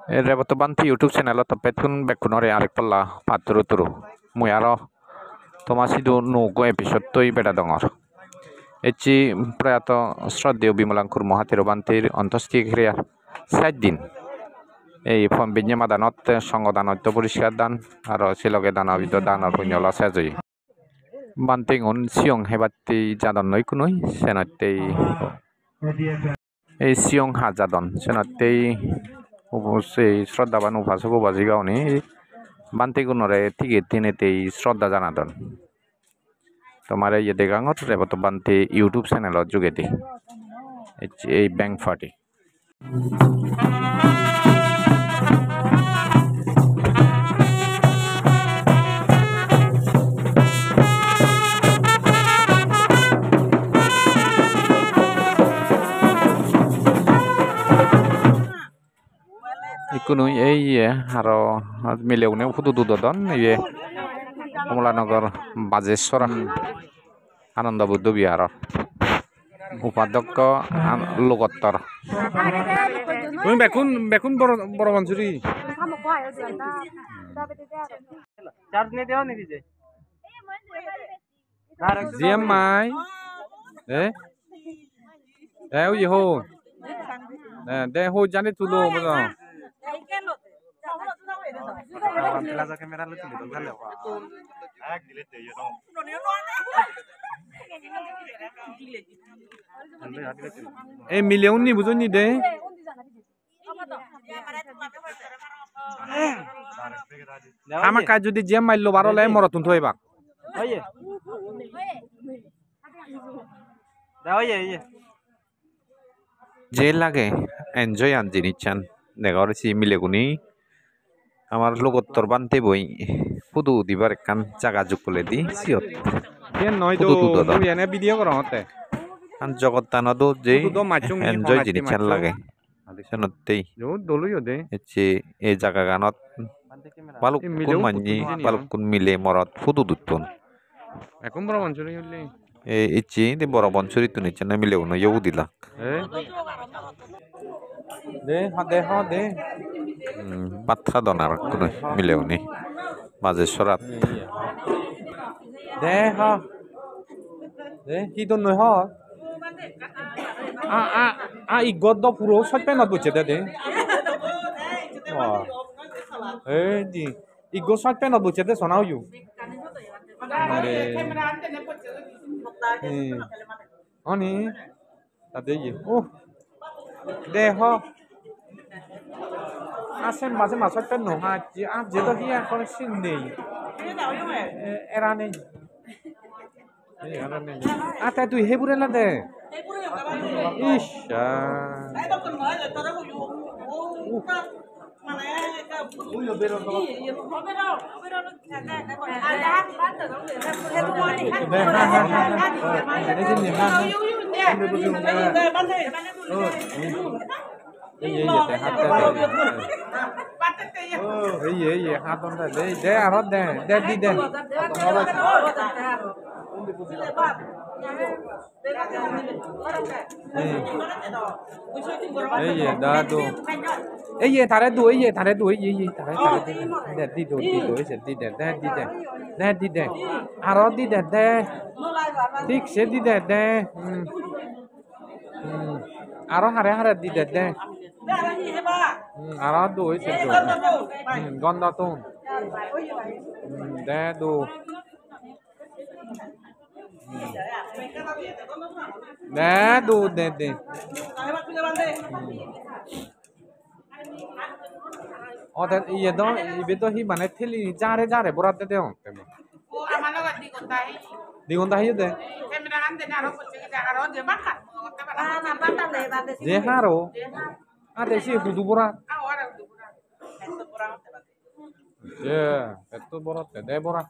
Rebot bantu YouTube channel to petun bekunore arek pala paturu turu. Muyaro tomasidu nugo episode toi beda dongor. Echi prayato শ্রদ্ধেয় বিমলাঙ্কুর মহাতের বান্তির অন্তস্থিক ক্রিয়া 7 দিন এই form বিজ্ঞা মাদানত সংগদানত পরিষ্কার দান আর সিলগে দানবিদ দানর পুণ্যলা সেজই বান্তিং উন সিয়ং হেবাতি জাদন নই কুনই সেনাতেই এই সিয়ং হা জাদন সেনাতেই অবশ্যই শ্রদ্ধাবান উপাসক উপাসিকাওনি বান্তিগুনরে ঠিকই তিনেতেই শ্রদ্ধা জানাদন তোমার এই দেখাঙত রেবত বান্তি ইউটিউব চ্যানেলত যোগেদি এই ব্যাংক ফাটি ইকুনু এই আরো মিলেউনে ফুদু দুদন এই কমলানগর বাজেশ্বর আনন্দ বুদ্ধ বিহার উপাধ্যক্ষ লোকোত্তর তুমি বেকুন বেকুন বড় মঞ্জুরি চার্জ নিয়ে দেও নাকি যে জিএম মাই ওই হো দে হো জানি তুলো বুঝো Plaza kamera lu tuh kan ya Pak. Delete deh ya dong. Milion nih butuh nih deh. Ama kaju di jam mailo baro leh morotun tuh Pak. Oh iya. Oh iya. Jail lagi, enjoy anjing chan. Negara si mileguni. আমার লোকোত্তর বানতে বই ফুদু দিবার কান জায়গা যোগ করে দি সিয়ত কেন নয় তো মুই এনে ভিডিও করা হতে কান জগৎ তানদো যে এনজয় জিনিস লাগে আদিসনতেই দলুইও দে এচে এই জায়গা গানত বালুকুন মানি বালুকুন মিলে মরত ফুদু দুতন এখন বড় বঞ্চরি হইলে এই এচে দে বড় বঞ্চরি তুনি চেনা মিলেও না ইউ দিলা দে পাথা দনার কোনো মিলেও নি মাঝে সরাত দে কি তো নয় ই গদ্দ পুরো সত্যি না বুঝছে দে জি ই গো সত্যি না বুঝছে দে শোনাও ইউ আরে অনি তাদের ও দে Asen masih masuk kan no haji jadi dia kalau sini era nih ada tuh hiburan lah deh isya iya haton deh arot deh di deh iya dah tuh iya tarik tuh iya tarik di tuh di deh arot di deh tik sih di deh arot hari di deh arah tuh itu gonda tuh deh tuh deh oh dan iya dong itu hi mana thili jare berat deh dong digontahi deh deh haro ada sih kudu berat ya itu berat deh berat